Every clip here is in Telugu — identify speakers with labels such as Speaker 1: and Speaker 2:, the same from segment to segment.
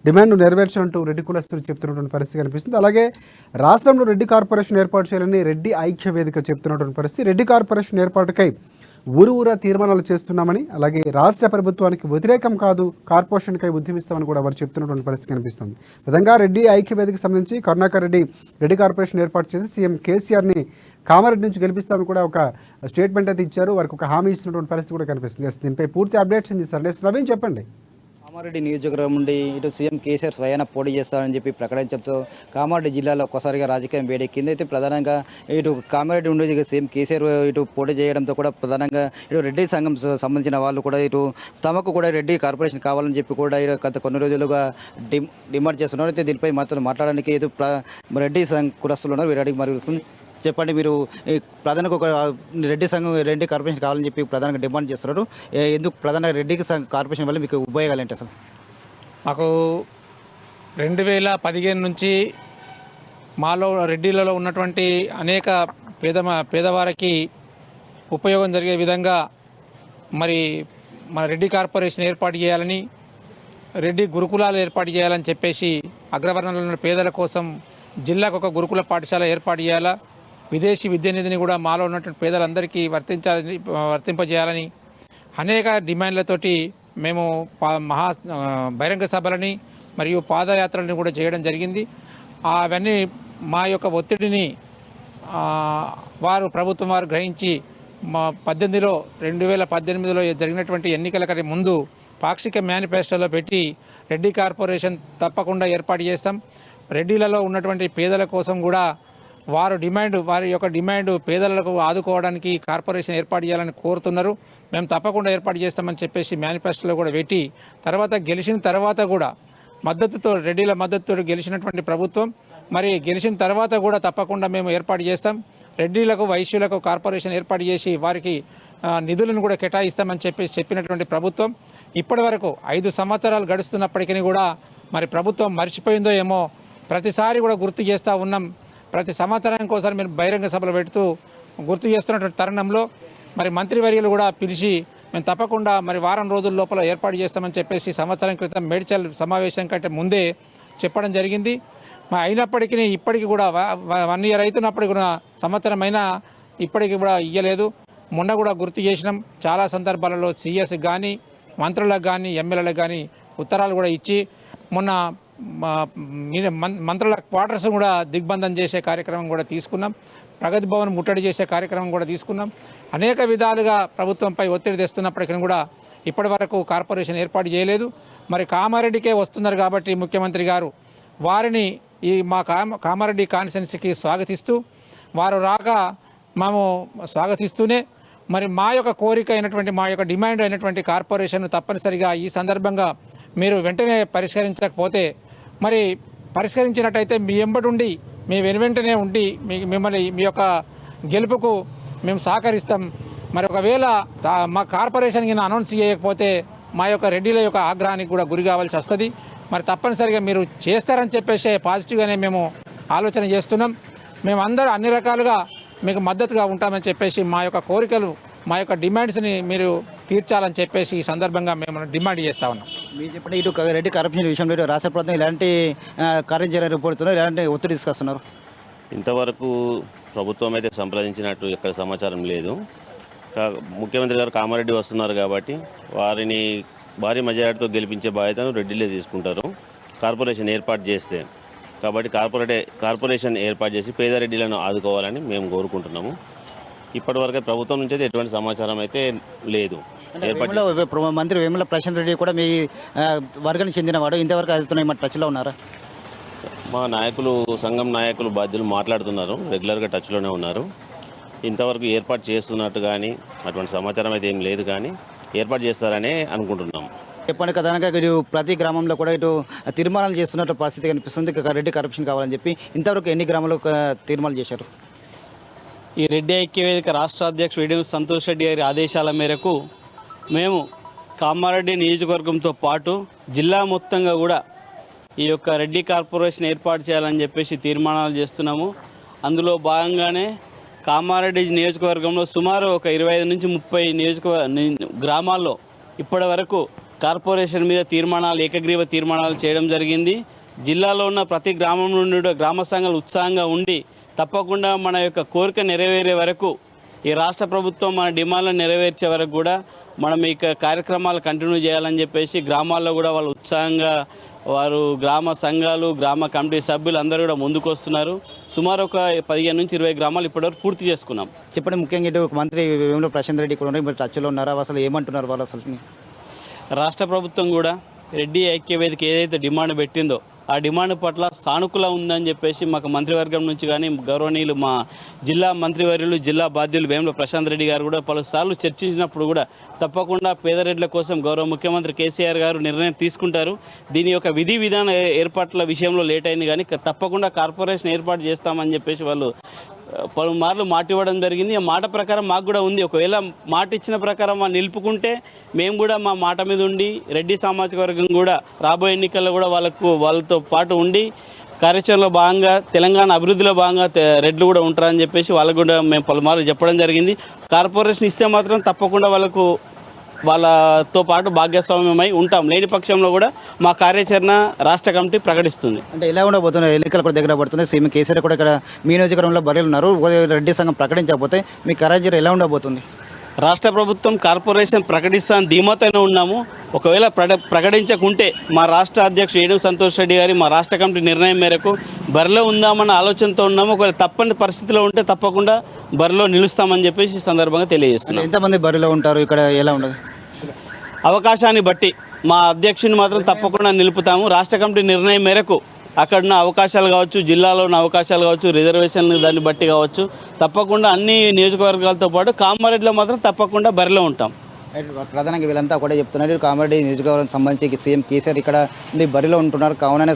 Speaker 1: డిమాండ్ నెరవేర్చాలంటూ రెడ్డి కులస్తులు చెప్తున్నటువంటి పరిస్థితి కనిపిస్తుంది. అలాగే రాష్ట్రంలో రెడ్డి కార్పొరేషన్ ఏర్పాటు చేయాలని రెడ్డి ఐక్య వేదిక చెప్తున్నటువంటి పరిస్థితి. రెడ్డి కార్పొరేషన్ ఏర్పాటుకై ఊరూరా తీర్మానాలు చేస్తున్నామని, అలాగే రాష్ట్ర ప్రభుత్వానికి వ్యతిరేకం కాదు, కార్పొరేషన్కై ఉద్యమిస్తామని కూడా వారు చెప్తున్నటువంటి పరిస్థితి కనిపిస్తుంది. విధంగా రెడ్డి ఐక్య వేదికకు సంబంధించి కరుణాకర్ రెడ్డి రెడ్డి కార్పొరేషన్ ఏర్పాటు చేసి సీఎం కేసీఆర్ని కామారెడ్డి నుంచి గెలిపిస్తామని కూడా ఒక స్టేట్మెంట్ అయితే ఇచ్చారు. వారికి ఒక హామీ ఇచ్చినటువంటి పరిస్థితి కూడా కనిపిస్తుంది. దీనిపై పూర్తి అప్డేట్స్ ఉంది సార్. నవీన్ చెప్పండి.
Speaker 2: కామారెడ్డి నియోజకవర్గం నుండి ఇటు సీఎం కేసీఆర్ స్వయాన పోటీ చేస్తారని చెప్పి ప్రకటించడంతో కామారెడ్డి జిల్లాలో ఒక్కసారిగా రాజకీయం వేడెక్కింది. అయితే ప్రధానంగా ఇటు కామారెడ్డి నుండి సీఎం కేసీఆర్ ఇటు పోటీ చేయడంతో కూడా ప్రధానంగా ఇటు రెడ్డి సంఘం సంబంధించిన వాళ్ళు కూడా ఇటు తమకు కూడా రెడ్డి కార్పొరేషన్ కావాలని చెప్పి కూడా గత కొన్ని రోజులుగా డిమాండ్ చేస్తున్నారు. అయితే దీనిపై మాతో మాట్లాడడానికి ఇటు రెడ్డి కులస్తులు ఉన్నారు. వీరు మరి చెప్పండి, మీరు ప్రధానంగా ఒక రెడ్డి సంఘం రెడ్డి కార్పొరేషన్ కావాలని చెప్పి ప్రధానంగా డిమాండ్ చేస్తున్నారు. ఎందుకు ప్రధానంగా రెడ్డి కార్పొరేషన్ వల్ల మీకు ఉపయోగాలు ఏంటి అసలు?
Speaker 3: మాకు 2015 నుంచి మాలో రెడ్డిలలో ఉన్నటువంటి అనేక పేదవారికి ఉపయోగం జరిగే విధంగా మరి మన రెడ్డి కార్పొరేషన్ ఏర్పాటు చేయాలని, రెడ్డి గురుకులాలు ఏర్పాటు చేయాలని చెప్పేసి అగ్రవర్ణంలో ఉన్న పేదల కోసం జిల్లాకు ఒక గురుకుల పాఠశాల ఏర్పాటు చేయాలా, విదేశీ విద్యానిధిని కూడా మాలో ఉన్నటువంటి పేదలందరికీ వర్తింపజేయాలని అనేక డిమాండ్లతోటి మేము బహిరంగ సభలని మరియు పాదయాత్రలను కూడా చేయడం జరిగింది. అవన్నీ మా యొక్క ఒత్తిడిని ప్రభుత్వం వారు గ్రహించి 2018లో జరిగినటువంటి ఎన్నికల కంటే ముందు పాక్షిక మేనిఫెస్టోలో పెట్టి రెడ్డి కార్పొరేషన్ తప్పకుండా ఏర్పాటు చేస్తాం, రెడ్డిలలో ఉన్నటువంటి పేదల కోసం కూడా వారి యొక్క డిమాండ్ పేదలకు ఆదుకోవడానికి కార్పొరేషన్ ఏర్పాటు చేయాలని కోరుతున్నారు. మేము తప్పకుండా ఏర్పాటు చేస్తామని చెప్పేసి మేనిఫెస్టోలో కూడా పెట్టి గెలిచిన తర్వాత కూడా రెడ్డిల మద్దతుతో గెలిచినటువంటి ప్రభుత్వం మరి గెలిచిన తర్వాత కూడా తప్పకుండా మేము ఏర్పాటు చేస్తాం. రెడ్డిలకు వైశ్యులకు కార్పొరేషన్ ఏర్పాటు చేసి వారికి నిధులను కూడా కేటాయిస్తామని చెప్పినటువంటి ప్రభుత్వం ఇప్పటి వరకు 5 సంవత్సరాలు గడుస్తున్నప్పటికీ కూడా మరి ప్రభుత్వం మర్చిపోయిందో ఏమో, ప్రతిసారి కూడా గుర్తు చేస్తూ ఉన్నాం. ప్రతి సంవత్సరానికోసారి మీరు బహిరంగ సభలు పెడుతూ గుర్తు చేస్తున్నటువంటి తరుణంలో మరి మంత్రివర్యులు కూడా పిలిచి మేము తప్పకుండా మరి వారం రోజుల లోపల ఏర్పాటు చేస్తామని చెప్పేసి సంవత్సరం క్రితం మేడ్చల్ సమావేశం కంటే ముందే చెప్పడం జరిగింది. అయినప్పటికీ ఇప్పటికీ కూడా 1 year అవుతున్నప్పటికీ కూడా సంవత్సరం అయినా ఇప్పటికీ కూడా ఇయ్యలేదు. మొన్న కూడా గుర్తు చేసినాం. చాలా సందర్భాలలో సీఎస్ కానీ మంత్రులకు కానీ ఎమ్మెల్యేలకు కానీ ఉత్తరాలు కూడా ఇచ్చి మొన్న మంత్రుల క్వార్టర్స్ కూడా దిగ్బంధం చేసే కార్యక్రమం కూడా తీసుకున్నాం. ప్రగతి భవన్ ముట్టడి చేసే కార్యక్రమం కూడా తీసుకున్నాం. అనేక విధాలుగా ప్రభుత్వంపై ఒత్తిడి తెస్తున్నప్పటికీ కూడా ఇప్పటి వరకు కార్పొరేషన్ ఏర్పాటు చేయలేదు. మరి కామారెడ్డికే వస్తున్నారు కాబట్టి ముఖ్యమంత్రి గారు వారిని మా కామారెడ్డి కాన్స్టిట్యున్సీకి స్వాగతిస్తూ వారు రాక మేము స్వాగతిస్తూనే మరి మా యొక్క కోరిక అయినటువంటి మా యొక్క డిమాండ్ అయినటువంటి కార్పొరేషన్ తప్పనిసరిగా ఈ సందర్భంగా మీరు వెంటనే పరిష్కరించకపోతే మరి పరిష్కరించినట్టయితే మీ వెంబడి ఉండి మీ వెనువెంటనే ఉండి మిమ్మల్ని మీ యొక్క గెలుపుకు మేము సహకరిస్తాం. మరి ఒకవేళ మా కార్పొరేషన్ కింద అనౌన్స్ చేయకపోతే మా యొక్క రెడ్డిల యొక్క ఆగ్రహానికి కూడా గురి కావాల్సి వస్తుంది. మరి తప్పనిసరిగా మీరు చేస్తారని చెప్పేసి పాజిటివ్గానే మేము ఆలోచన చేస్తున్నాం. మేమందరూ అన్ని రకాలుగా మీకు మద్దతుగా ఉంటామని చెప్పేసి మా యొక్క కోరికలు మా యొక్క డిమాండ్స్ని మీరు తీర్చాలని చెప్పేసి ఈ సందర్భంగా మేము డిమాండ్ చేస్తూ ఉన్నాం.
Speaker 2: మీరు చెప్పండి, ఇటు రెడ్డి కరప్షన్ విషయంలో రాష్ట్ర ప్రభుత్వం ఇలాంటి కార్యాచరణ రూపొందుతున్నారు, ఇలాంటి ఒత్తిడి తీసుకొస్తున్నారు?
Speaker 4: ఇంతవరకు ప్రభుత్వం అయితే సంప్రదించినట్టు ఎక్కడ సమాచారం లేదు. ముఖ్యమంత్రి గారు కామారెడ్డి వస్తున్నారు కాబట్టి వారిని భారీ మెజారిటీతో గెలిపించే బాధ్యతను రెడ్డిలే తీసుకుంటారు కార్పొరేషన్ ఏర్పాటు చేస్తే. కాబట్టి కార్పొరేషన్ ఏర్పాటు చేసి పేదరెడ్డిలను ఆదుకోవాలని మేము కోరుకుంటున్నాము. ఇప్పటివరకు ప్రభుత్వం నుంచి అయితే ఎటువంటి సమాచారం అయితే లేదు.
Speaker 2: మంత్రి వేముల ప్రశాంత్ రెడ్డి కూడా మీ వర్గానికి చెందినవాడు, ఇంతవరకు వెళ్తున్నాయి మా టచ్లో ఉన్నారా?
Speaker 4: మా నాయకులు సంఘం నాయకులు బాధ్యులు మాట్లాడుతున్నారు, రెగ్యులర్గా టచ్లోనే ఉన్నారు. ఇంతవరకు ఏర్పాటు చేస్తున్నట్టు కానీ అటువంటి సమాచారం అయితే ఏం లేదు, కానీ ఏర్పాటు చేస్తారనే అనుకుంటున్నాం.
Speaker 2: చెప్పండి, కథనంగా ఇటు ప్రతి గ్రామంలో కూడా ఇటు తీర్మానాలు చేస్తున్నట్టు పరిస్థితి కనిపిస్తుంది. రెడ్డి కరప్షన్ కావాలని చెప్పి ఇంతవరకు ఎన్ని గ్రామాల్లో తీర్మానాలు చేశారు?
Speaker 5: ఈ రెడ్డి ఐక్యవేదిక రాష్ట్ర అధ్యక్షుడు వేడి సంతోష్ రెడ్డి గారి ఆదేశాల మేరకు మేము కామారెడ్డి నియోజకవర్గంతో పాటు జిల్లా మొత్తంగా కూడా ఈ యొక్క రెడ్డి కార్పొరేషన్ ఏర్పాటు చేయాలని చెప్పేసి తీర్మానాలు చేస్తున్నాము. అందులో భాగంగానే కామారెడ్డి నియోజకవర్గంలో సుమారు ఒక 25 నుంచి 30 గ్రామాల్లో ఇప్పటి వరకు కార్పొరేషన్ మీద తీర్మానాలు ఏకగ్రీవ తీర్మానాలు చేయడం జరిగింది. జిల్లాలో ఉన్న ప్రతి గ్రామం నుండి కూడా గ్రామ సంఘాలు ఉత్సాహంగా ఉండి తప్పకుండా మన యొక్క కోరిక నెరవేరే వరకు ఈ రాష్ట్ర ప్రభుత్వం మన డిమాండ్లను నెరవేర్చే వరకు కూడా మనం ఈ కార్యక్రమాలు కంటిన్యూ చేయాలని చెప్పేసి గ్రామాల్లో కూడా వాళ్ళు ఉత్సాహంగా వారు గ్రామ సంఘాలు గ్రామ కమిటీ సభ్యులు అందరూ కూడా ముందుకు వస్తున్నారు. సుమారు ఒక 15 నుంచి 20 గ్రామాలు ఇప్పటివరకు పూర్తి చేసుకున్నాం.
Speaker 2: చెప్పండి, ముఖ్యంగా ఇటు మంత్రి వేముల ప్రశాంత్ రెడ్డి కూడా ఉన్నారు, మీరు టచ్లో ఉన్నారా? అసలు ఏమంటున్నారు వాళ్ళు? అసలు
Speaker 5: రాష్ట్ర ప్రభుత్వం కూడా రెడ్డి ఐక్య వేదిక ఏదైతే డిమాండ్ పెట్టిందో ఆ డిమాండ్ పట్ల సానుకూల ఉందని చెప్పేసి మాకు మంత్రివర్గం నుంచి కానీ గౌరవనీయులు మా జిల్లా మంత్రివర్యులు జిల్లా బాధ్యులు వేముల ప్రశాంత్ రెడ్డి గారు కూడా పలుసార్లు చర్చించినప్పుడు కూడా తప్పకుండా పేదరెడ్ల కోసం గౌరవ ముఖ్యమంత్రి కేసీఆర్ గారు నిర్ణయం తీసుకుంటారు. దీని యొక్క విధి విధాన ఏర్పాట్ల విషయంలో లేట్ అయింది కానీ తప్పకుండా కార్పొరేషన్ ఏర్పాటు చేస్తామని చెప్పేసి వాళ్ళు పలుమార్లు మాట ఇవ్వడం జరిగింది. ఆ మాట ప్రకారం మాకు కూడా ఉంది. ఒకవేళ మాట ఇచ్చిన ప్రకారం వాళ్ళు నిలుపుకుంటే మేము కూడా మా మాట మీద ఉండి రెడ్డి సామాజిక వర్గం కూడా రాబోయే ఎన్నికల్లో కూడా వాళ్ళతో పాటు ఉండి కార్యాచరణలో భాగంగా తెలంగాణ అభివృద్ధిలో భాగంగా రెడ్లు కూడా ఉంటారని చెప్పేసి వాళ్ళకు కూడా మేము పలుమార్లు చెప్పడం జరిగింది. కార్పొరేషన్ ఇస్తే మాత్రం తప్పకుండా వాళ్ళతో పాటు భాగస్వామ్యమై ఉంటాం. లేని పక్షంలో కూడా మా కార్యాచరణ రాష్ట్ర కమిటీ ప్రకటిస్తుంది.
Speaker 2: అంటే ఎలా ఉండబోతుంది? ఎన్నికలు కూడా దగ్గర పడుతుంది. సీఎం కేసీఆర్ కూడా ఇక్కడ మీ నియోజకవర్గంలో బర్రెలు ఉన్నారు. రెడ్డి సంఘం ప్రకటించకపోతే మీ కార్యాచరణ ఎలా ఉండబోతుంది?
Speaker 5: రాష్ట్ర ప్రభుత్వం కార్పొరేషన్ ప్రకటిస్తాను ధీమాతోనే ఉన్నాము. ఒకవేళ ప్రకటించకుంటే మా రాష్ట్ర అధ్యక్షుడు ఏనుగు సంతోష్ రెడ్డి గారి మా రాష్ట్ర కమిటీ నిర్ణయం మేరకు బరిలో ఉందామన్న ఆలోచనతో ఉన్నాము. ఒకవేళ తప్పని పరిస్థితిలో ఉంటే తప్పకుండా బరిలో నిలుస్తామని చెప్పేసి ఈ సందర్భంగా తెలియజేస్తున్నాం.
Speaker 2: ఎంతమంది బరిలో ఉంటారు ఇక్కడ? ఎలా ఉండదు?
Speaker 5: అవకాశాన్ని బట్టి మా అధ్యక్షుని మాత్రం తప్పకుండా నిలుపుతాము. రాష్ట్ర కమిటీ నిర్ణయం మేరకు అక్కడున్న అవకాశాలు కావచ్చు, జిల్లాలో ఉన్న అవకాశాలు కావచ్చు, రిజర్వేషన్లు దాన్ని బట్టి కావచ్చు, తప్పకుండా అన్ని నియోజకవర్గాలతో పాటు కామారెడ్డిలో మాత్రం తప్పకుండా బరిలో ఉంటాం.
Speaker 2: ప్రధానంగా వీళ్ళంతా కూడా చెప్తున్నారు, కామారెడ్డి నియోజకవర్గం సంబంధించి సీఎం కేసీఆర్ ఇక్కడ బరిలో ఉంటున్నారు కావుననే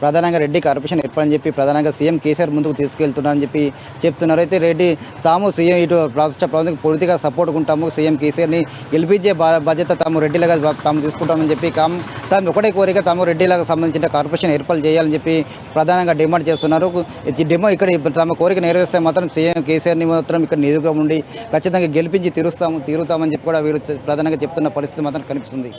Speaker 2: ప్రధానంగా రెడ్డి కార్పొరేషన్ ఏర్పడని చెప్పి ప్రధానంగా సీఎం కేసీఆర్ ముందుకు తీసుకెళ్తున్నారని చెప్పి చెప్తున్నారు. అయితే రెడ్డి తాము సీఎం ఇటు రాష్ట్ర ప్రభుత్వం పూర్తిగా సపోర్ట్ ఉంటాము, సీఎం కేసీఆర్ని గెలిపించే బాధ్యత తాము రెడ్డిలాగా తాము తీసుకుంటామని చెప్పి తాము ఒకటే కోరిక తాము రెడ్డిలాగా సంబంధించిన కార్పొరేషన్ ఏర్పాటు చేయాలని చెప్పి ప్రధానంగా డిమాండ్ చేస్తున్నారు. ఇక్కడ తమ కోరిక నెరవేరిస్తే మాత్రం సీఎం కేసీఆర్ని మాత్రం ఇక్కడ నియోజకవర్గం ఉండి ఖచ్చితంగా గెలిపించి తీరుతామని చెప్పి కూడా వీరు ప్రధానంగా చెప్తున్న పరిస్థితి మాత్రం కనిపిస్తుంది.